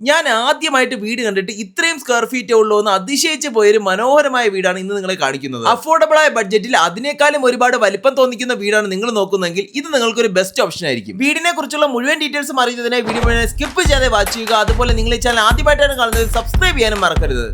ഞാൻ ആദ്യമായിട്ട് വീട് കണ്ടിട്ട് ഇത്രയും സ്ക്വയർ ഫീറ്റ് ഉള്ളൂ എന്ന് അതിശയിച്ച് പോയൊരു മനോഹരമായ വീടാണ് ഇന്ന് നിങ്ങളെ കാണിക്കുന്നത്. അഫോർഡബിൾ ആയ ബഡ്ജറ്റിൽ അതിനേക്കാളും ഒരുപാട് വലിപ്പം തോന്നിക്കുന്ന വീടാണ് നിങ്ങൾ നോക്കുന്നതെങ്കിൽ ഇത് നിങ്ങൾക്ക് ഒരു ബെസ്റ്റ് ഓപ്ഷൻ ആയിരിക്കും. വീടിനെ കുറിച്ചുള്ള മുഴുവൻ ഡീറ്റെയിൽസും അറിയുന്നതിനായി വീഡിയോ സ്കിപ്പ് ചെയ്യാതെ വാച്ച് ചെയ്യുക. അതുപോലെ നിങ്ങൾ ഈ ചാനൽ ആദ്യമായിട്ടാണ് കാണുന്നത് സബ്സ്ക്രൈബ് ചെയ്യാനും മറക്കരുത്.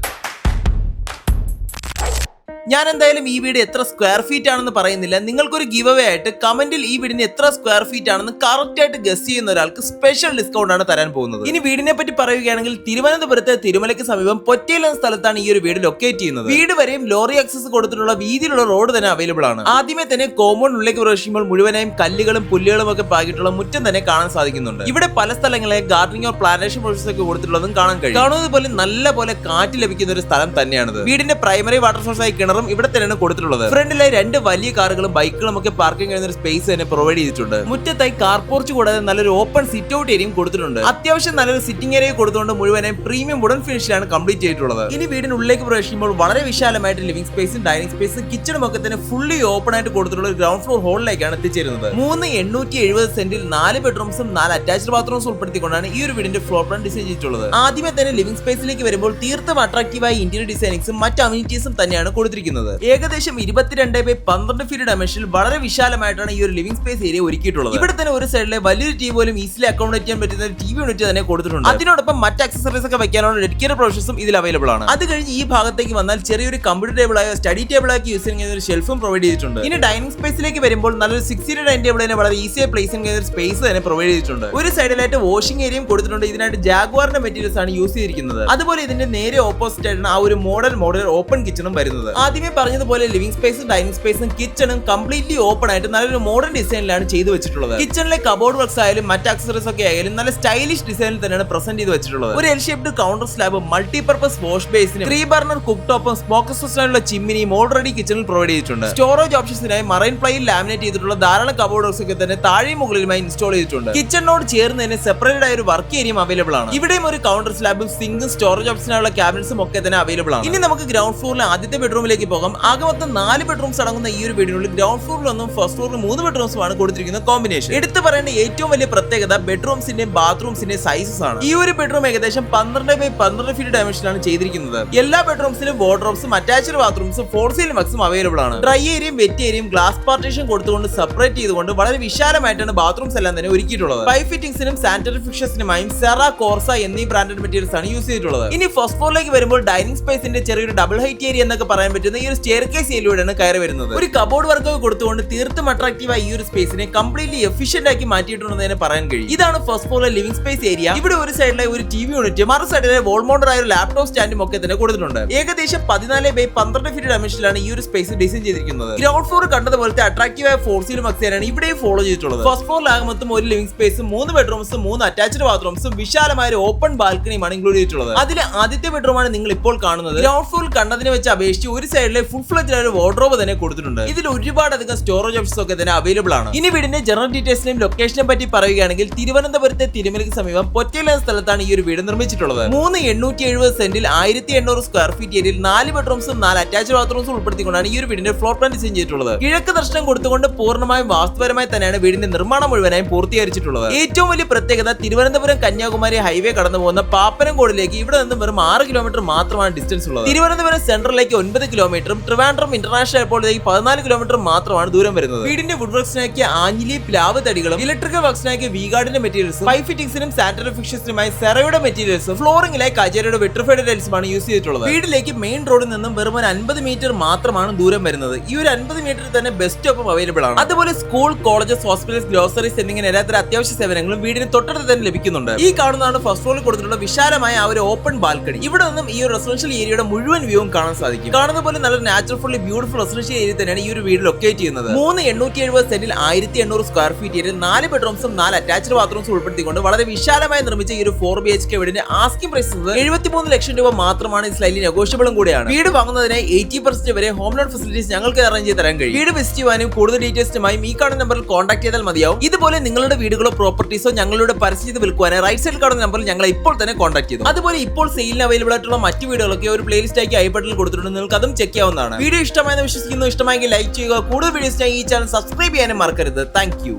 ഞാൻ എന്തായാലും ഈ വീട് എത്ര സ്ക്വയർ ഫീറ്റ് ആണെന്ന് പറയുന്നില്ല. നിങ്ങൾക്കൊരു ഗിവ് അവേ ആയിട്ട് കമന്റിൽ ഈ വീടിന് എത്ര സ്ക്വയർ ഫീറ്റ് ആണെന്ന് കറക്റ്റ് ആയിട്ട് ഗസ് ചെയ്യുന്ന ഒരാൾക്ക് സ്പെഷ്യൽ ഡിസ്കൗണ്ട് ആണ് തരാൻ പോകുന്നത്. ഇനി വീടിനെ പറ്റി പറയുകയാണെങ്കിൽ തിരുവനന്തപുരത്തെ തിരുമലയ്ക്ക് സമീപം പൊറ്റയിൽ എന്ന സ്ഥലത്താണ് ഈ ഒരു വീട് ലൊക്കേറ്റ് ചെയ്യുന്നത്. വീട് വരെയും ലോറി ആക്സസ് കൊടുത്തിട്ടുള്ള വീതിയിലുള്ള റോഡ് തന്നെ അവൈലബിൾ ആണ്. ആദ്യമേ തന്നെ കോമ്പൗണ്ടിലേക്ക് പ്രവേശിക്കുമ്പോൾ മുഴുവനായും കല്ലുകളും പുല്ലുകളും ഒക്കെ പാകിയിട്ടുള്ള മുറ്റം തന്നെ കാണാൻ സാധിക്കുന്നുണ്ട്. ഇവിടെ പല സ്ഥലങ്ങളെ ഗാർഡനിങ് ഓർ പ്ലാന്റേഷൻ പ്രോസസ് ഒക്കെ കൊടുത്തിട്ടുള്ളതും കാണാൻ കഴിയും. കാണുന്നത് പോലെ നല്ല പോലെ കാറ്റ് ലഭിക്കുന്ന ഒരു സ്ഥലം തന്നെയാണിത്. വീടിന്റെ പ്രൈമറി വാട്ടർ സോഴ്സ് ആയി കിണറും ഇവിടെ തന്നെയാണ് കൊടുത്തിട്ടുള്ളത്. ഫ്രണ്ടിലെ രണ്ട് വലിയ കാറുകളും ബൈക്കുകളും ഒക്കെ പാർക്കിംഗ് ചെയ്യുന്ന ഒരു സ്പേസ് തന്നെ പ്രൊവൈഡ് ചെയ്തിട്ടുണ്ട്. മുറ്റത്തായി കാർ പോർച്ച് കൂടാതെ നല്ലൊരു ഓപ്പൺ സിറ്റ് ഔട്ട് ഏരിയയും കൊടുത്തിട്ടുണ്ട്. അത്യാവശ്യം നല്ലൊരു സിറ്റിംഗ് ഏരിയ കൊടുത്തുകൊണ്ട് മുഴുവനായും പ്രീമിയം വുഡൻ ഫിനിഷിലാണ് കംപ്ലീറ്റ് ചെയ്തിട്ടുള്ളത്. ഇനി വീടിനുള്ളിലേക്ക് പ്രവേശിക്കുമ്പോൾ വളരെ വിശാലമായിട്ട് ലിവിംഗ് സ്പേസും ഡൈനിങ് സ്പേസും കിച്ചണും ഒക്കെ തന്നെ ഫുള്ളി ഓപ്പൺ ആയിട്ട് കൊടുത്തിട്ടുള്ള ഒരു ഗ്രൗണ്ട് ഫ്ലോർ ഹോളിലേക്കാണ് എത്തിച്ചേരുന്നത്. 3,870 സെന്റിൽ 4 ബെഡ്റൂംസും 4 അറ്റാച്ച്ഡ് ബാത്റൂംസും ഉൾപ്പെടുത്തിക്കൊണ്ടാണ് ഈ ഒരു വീടിന്റെ ഫ്ലോർ പ്ലാൻ ഡിസൈൻ ചെയ്തിട്ടുള്ളത്. ആദ്യമേ തന്നെ ലിവിംഗ് സ്പേസിലേക്ക് വരുമ്പോൾ തീർത്തും അട്രാക്റ്റീവായ ഇന്റീരിയർ ഡിസൈനിങ്സും മറ്റ് അമ്യൂണിറ്റീസും തന്നെയാണ് കൊടുത്തിരിക്കുന്നത്. ഏകദേശം 22x15 ഫീറ്റ് ഡയമെൻഷനിൽ വളരെ വിശാലമായിട്ടാണ് ഈ ഒരു ലിവിംഗ് സ്പേസ് ഏരിയ ഒരുക്കിയിട്ടുള്ളത്. ഇവിടെ തന്നെ ഒരു സൈഡിലെ വലിയൊരു ടി പോലും ഈസിലി അക്കോമഡേറ്റ് ചെയ്യാൻ പറ്റുന്ന ഒരു ടി വി യൂണിറ്റ് തന്നെ കൊടുത്തിട്ടുണ്ട്. അതിനോടൊപ്പം മറ്റ് ആക്സസറീസ് ഒക്കെ വെക്കാനുള്ള ഡെഡിക്കേറ്റഡ് പ്രൊവിഷൻസും ഇതിൽ അവൈലബിൾ ആണ്. അത് കഴിഞ്ഞ് ഈ ഭാഗത്തേക്ക് വന്നാൽ ചെറിയൊരു കമ്പ്യൂട്ടർ ടേബിൾ ആയോ സ്റ്റഡി ടേബിൾ ആക്കി യൂസ് ചെയ്യുന്ന ഒരു ഷെൽഫും പ്രൊവൈഡ് ചെയ്തിട്ടുണ്ട്. ഇനി ഡൈനിങ് സ്പേസിലേക്ക് വരുമ്പോൾ നല്ലൊരു 6 സീറ്റർ ഡൈനിങ് ടേബിൾ തന്നെ വളരെ ഈസിയായി പ്ലേസ് ചെയ്യുന്ന ഒരു സ്പേസ് തന്നെ പ്രൊവൈഡ് ചെയ്തിട്ടുണ്ട്. ഒരു സൈഡിലായിട്ട് വാഷിംഗ് ഏരിയയും കൊടുത്തിട്ടുണ്ട്. ഇതിനായിട്ട് ജാഗ്വാറിന്റെ മെറ്റീരിയൽസ് ആണ് യൂസ് ചെയ്തിരിക്കുന്നത്. അതുപോലെ ഇതിന്റെ നേരെ ഓപ്പോസിറ്റ് ആയിട്ടാണ് ആ ഒരു മോഡൽ ഓപ്പൺ കിച്ചണും വരുന്നത്. ആദ്യമേ പറഞ്ഞതുപോലെ ലിവിംഗ് സ്പേസും ഡൈനിങ് സ്പേസും കിച്ചണും കംപ്ലീറ്റ്ലി ഓപ്പൺ ആയിട്ട് നല്ലൊരു മോഡേൺ ഡിസൈനിലാണ് ചെയ്തു വെച്ചിട്ടുള്ളത്. കിച്ചണിലെ കബോർഡ് വർക്ക്സ് ആയാലും മറ്റ് ആക്സസറീസ് ഒക്കെ ആയാലും നല്ല സ്റ്റൈലിഷ് ഡിസൈനിൽ തന്നെയാണ് പ്രസന്റ് ചെയ്ത് വെച്ചിട്ടുള്ളത്. ഒരു എൽ ഷേപ്ഡ് കൗണ്ടർ സ്ലാബും മൾട്ടിപർപ്പസ് വാഷ് ബേസിനും 3 ബർണർ കുക്ക് ടോപ്പും സ്മോക്ക് സിസ്റ്റമുള്ള ചിമ്മിനിയും ഓൾറെഡി കിച്ചണിൽ പ്രൊവൈഡ് ചെയ്തിട്ടുണ്ട്. സ്റ്റോറേജ് ഓപ്ഷൻസിനായി മറൈൻ പ്ലൈയിൽ ലാമിനേറ്റ് ചെയ്തിട്ടുള്ള ധാരാളം കബോർഡ് വർക്ക്സ് ഒക്കെ തന്നെ താഴെയും മുകളിലുമായി ഇൻസ്റ്റാൾ ചെയ്തിട്ടുണ്ട്. കിച്ചണിനോട് ചേർന്ന് തന്നെ സെപ്പറേറ്റഡ് ആയ ഒരു വർക്ക് ഏരിയയും അവൈലബിൾ ആണ്. ഇവിടെയും ഒരു കൗണ്ടർ സ്ലാബും സിങ്കും സ്റ്റോറേജ് ഓപ്ഷനുള്ള ക്യാബിനറ്റ്സും ഒക്കെ തന്നെ അവൈലബിൾ ആണ്. ഇനി നമുക്ക് ഗ്രൗണ്ട് ഫ്ലോറിലെ ആദ്യത്തെ ബെഡ്റൂമിലേക്ക് പോകാം. ആകെ മൊത്തം 4 ബെഡ്റൂംസ് അടങ്ങുന്ന ഈ ഒരു വീടിനുള്ളിൽ ഗ്രൗണ്ട് ഫ്ലോറിലൊന്നും ഫസ്റ്റ് ഫ്ലോറിൽ 3 ബെഡ്റൂംസും ആണ് കൊടുത്തിരിക്കുന്ന കോമ്പിനേഷൻ. എടുത്തു പറയേണ്ട ഏറ്റവും വലിയ പ്രത്യേകത ബെഡ്റൂംസിന്റെയും ബാത്റൂംസിന്റെയും സൈസസ് ആണ്. ഈ ഒരു ബെഡ്റൂം ഏകദേശം 12x12 ഫീറ്റ് ഡയമെൻഷനിലാണ് ചെയ്തിരിക്കുന്നത്. എല്ലാ ബെഡ്റൂംസിലും വാർഡ്രോബ്സും അറ്റാച്ച്ഡ് ബാത്റൂംസും 4 സീലിംഗ് വർക്സും അവൈലബിൾ ആണ്. ഡ്രൈ ഏരിയയും വെറ്റ് ഏരിയയും ഗ്ലാസ് പാർട്ടീഷൻ കൊടുത്തുകൊണ്ട് സെപ്പറേറ്റ് ചെയ്തുകൊണ്ട് വളരെ വിശാലമായിട്ടാണ് ബാത്റൂംസ് എല്ലാം തന്നെ ഒരുക്കിയിട്ടുള്ളത്. പൈപ്പ് ഫിറ്റിംഗ്സിനും സാനിറ്ററി ഫിക്ഷൻസിനുമായും സെറ, കോർസ എന്നീ ബ്രാൻഡഡ് മെറ്റീരിയൽസ് ആണ് യൂസ് ചെയ്തിട്ടുള്ളത്. ഇനി ഫസ്റ്റ് ഫ്ലോറിലേക്ക് വരുമ്പോൾ ഡൈനിങ് സ്പേസിന്റെ ചെറിയൊരു ഡബിൾ ഹൈറ്റ് ഏരിയ എന്നൊക്കെ പറയാൻ പറ്റുന്ന ഈ ഒരു സ്റ്റെയർകേസ് ഏരിയയിലൂടെയാണ് കയറി വരുന്നത്. ഒരു കബോർഡ് വർക്ക് കൊടുത്തുകൊണ്ട് തീർത്തും അട്രാക്റ്റീവായ ഈ ഒരു സ്പേസിനെ കംപ്ലീറ്റ്ലി എഫിഷ്യന്റ് ആക്കി മാറ്റിയിട്ടുണ്ടെന്ന് തന്നെ പറയാൻ കഴിയും. ഇതാണ് ഫസ്റ്റ് ഫ്ലോറിലെ ലിവിംഗ് സ്പേസ് ഏരിയ. ഇവിടെ ഒരു സൈഡിലെ ഒരു ടി വി യൂണിറ്റ്, മറു സൈഡിലെ വോൾ മൗണ്ടഡ് ആയ ഒരു ലാപ്ടോപ്പ് സ്റ്റാൻഡും ഒക്കെ തന്നെ കൊടുത്തിട്ടുണ്ട്. ഏകദേശം 14x12 ഫീറ്റ് ഡയമെൻഷനിലാണ് ഈ ഒരു സ്പേസ് ഡിസൈൻ ചെയ്തിരിക്കുന്നത്. ഗ്രൗണ്ട് ഫ്ലോർ കണ്ടതുപോലത്തെ അട്രാക്റ്റീവായ 4 സീലിംഗ് വർക്ക്സാണ് ഇവിടെയും ഫോളോ ചെയ്തിട്ടുള്ളത്. ഫസ്റ്റ് ഫ്ലോറിലാകെ മൊത്തം ഒരു ലിവിംഗ് സ്പേസും 3 ബെഡ്റൂംസും 3 അറ്റാച്ച്ഡ് ബാത്റൂംസും വിശാലമായ ഒരു ഓപ്പൺ ബാൽക്കണിയുമാണ് ഇൻക്ലൂഡ് ചെയ്തിട്ടുള്ളത്. അതിലെ ആദ്യത്തെ ബെഡ്റൂമാണ് നിങ്ങൾ ഇപ്പോൾ കാണുന്നത്. ഗ്രൗണ്ട് ഫ്ലോറിൽ കണ്ടതിനെ വെച്ച് അപേക്ഷിച്ച് ഒരു സൈഡിലെ ഫുൾ ഫ്ലെഡ്ജ് ആയ ഒരു വാർഡ്രോബ് തന്നെ കൊടുത്തിട്ടുണ്ട്. ഇതിൽ ഒരുപാടധികം സ്റ്റോറേജ് ഓപ്ഷൻസ് ഒക്കെ തന്നെ അവൈലബിൾ ആണ്. ഇനി വീടിന്റെ ജനറൽ ഡീറ്റെയിൽസിനെയും ലൊക്കേഷനെ പറ്റി പറയുകയാണെങ്കിൽ തിരുവനന്തപുരത്തെ തിരുമലയ്ക്ക് സമീപം പൊറ്റയിൽ എന്ന സ്ഥലത്താണ് ഈ ഒരു വീട് നിർമ്മിച്ചിട്ടുള്ളത്. 3,870 സെന്റിൽ 1,800 സ്ക്വയർ ഫീറ്റ് ഏരിയയിൽ 4 ബെഡ്റൂംസും 4 അറ്റാച്ച്ഡ് ബാത്റൂംസും ഉൾപ്പെടുത്തിക്കൊണ്ടാണ് ഈ ഒരു വീടിന്റെ ഫ്ലോർ പ്ലാൻ ഡിസൈൻ ചെയ്തിട്ടുള്ളത്. കിഴക്ക് ദർശനം കൊടുത്തുകൊണ്ട് പൂർണ്ണമായും വാസ്തുപരമായി തന്നെയാണ് വീടിന്റെ നിർമ്മാണം മുഴുവനായും പൂർത്തീകരിച്ചിട്ടുള്ളത്. ഏറ്റവും വലിയ പ്രത്യേകത തിരുവനന്തപുരം കന്യാകുമാരി ഹൈവേ കടന്നു പോകുന്ന പാപ്പനംകോടിലേക്ക് ഇവിടെ നിന്ന് വെറും 6 കിലോമീറ്റർ മാത്രമാണ് ഡിസ്റ്റൻസ് ഉള്ളത്. തിരുവനന്തപുരം സെൻട്രലിലേക്ക് 9 കിലോമീറ്ററും ട്രിവാൻഡ്രം ഇന്റർനാഷണൽ എയർപോർട്ടിലേക്ക് 14 കിലോമീറ്റർ മാത്രമാണ് ദൂരം വരുന്നത്. വീടിന്റെ വുഡ് വർക്ക്സിനാക്കി ആഞ്ഞിലി, പ്ലാവ് തടികളും ഇലക്ട്രിക്കൽ വർക്ക്സിനാക്കി വീഗാർഡിന്റെ മെറ്റീരിയൽസും പൈപ്പ് ഫിറ്റിംഗ്സിനും സാനിറ്ററി ഫിക്ഷൻസിനുമായി സെറയുടെ മെറ്റീരിയൽസും ഫ്ലോറിംഗിലായി കജേരയുടെ വെട്രിഫൈഡ് ടൈൽസുമാണ് യൂസ് ചെയ്തിട്ടുള്ളത്. വീട്ടിലേക്ക് മെയിൻ റോഡിൽ നിന്നും വെറും 50 മീറ്റർ മാത്രമാണ് ദൂരം വരുന്നത്. ഈ ഒരു 50 മീറ്ററിൽ തന്നെ ബസ് സ്റ്റോപ്പും അവൈലബിൾ ആണ്. അതുപോലെ സ്കൂൾ, കോളേജസ്, ഹോസ്പിറ്റൽസ്, ഗ്രോസറീസ് എന്നിങ്ങനെ എല്ലാത്തരം അത്യാവശ്യ സേവനങ്ങളും വീടിന് തൊട്ടടുത്ത് തന്നെ ലഭിക്കുന്നുണ്ട്. ഈ കാണുന്നതാണ് ഫസ്റ്റ് ഫ്ലോറിൽ കൊടുത്തിട്ടുള്ള വിശാലമായ ആ ഒരു ഓപ്പൺ ബാൽക്കണി. ഇവിടെ നിന്നും ഈ ഒരു റെസിഡൻഷ്യൽ ഏരിയയുടെ മുഴുവൻ വ്യൂവും കാണാൻ സാധിക്കും. കാണുന്ന പോലെ നല്ല നാച്ചുറൽ ബ്യൂട്ടിഫുൾ റെസിഡൻഷ്യൽ ഏരിയ തന്നെയാണ് ഈ ഒരു വീട് ലൊക്കേറ്റ് ചെയ്യുന്നത്. 3,870 സെന്റിൽ 1,800 സ്ക്വയർ ഫീറ്റ് ഏരിയയിൽ 4 ബെഡ്റൂംസും 4 അറ്റാച്ച്ഡ് ബാത്റൂംസും ഉൾപ്പെടുത്തിക്കൊണ്ട് വളരെ വിശാലമായി നിർമ്മിച്ച ഈ ഒരു 4 BHK വീടിന്റെ ആസ്കിംഗ് പ്രൈസ് 73 ലക്ഷം രൂപ മാത്രമാണ്. സ്ലൈറ്റ്ലി നെഗോഷ്യബിളും കൂടിയാണ്. വീട് വാങ്ങുന്നതിനായി 80% വരെ ഹോം ലോൺ ഫെസിലിറ്റീസ് ഞങ്ങൾക്ക് അറേഞ്ച് ചെയ്ത് തരാൻ കഴിയും. വീട് വിസിറ്റ് ചെയ്യാനും കൂടുതൽ ഡീറ്റെയിൽസുമായും ഈ കാണുന്ന നമ്പറിൽ കോൺടാക്ട് ചെയ്താൽ മതിയാവും. ഇതുപോലെ നിങ്ങളുടെ വീടുകളോ പ്രോപ്പർട്ടീസോ ഞങ്ങളുടെ പരസ്യം ചെയ്ത് വിൽക്കുവാനായി റൈറ്റ് സൈഡിൽ കാണുന്ന നമ്പറിൽ ഞങ്ങളെ ഇപ്പോൾ തന്നെ കോൺടാക്ട് ചെയ്തു. അതുപോലെ ഇപ്പോൾ സെയിലിന് അവൈലബിൾ ആയിട്ടുള്ള മറ്റു വീഡിയോകളൊക്കെ ഒരു പ്ലേലിസ്റ്റ് ആക്കി ഐ ബട്ടണിൽ കൊടുത്തിട്ടുണ്ട്. നിങ്ങൾക്ക് അതും ചെക്ക് ചെയ്യാവുന്നതാണ്. വീഡിയോ ഇഷ്ടമായെന്ന് വിശ്വസിക്കുന്നു. ഇഷ്ടമായെങ്കിൽ ലൈക്ക് ചെയ്യുക. കൂടുതൽ വീഡിയോസിനായി ഈ ചാനൽ സബ്സ്ക്രൈബ് ചെയ്യാനും മറക്കരുത്. Thank you.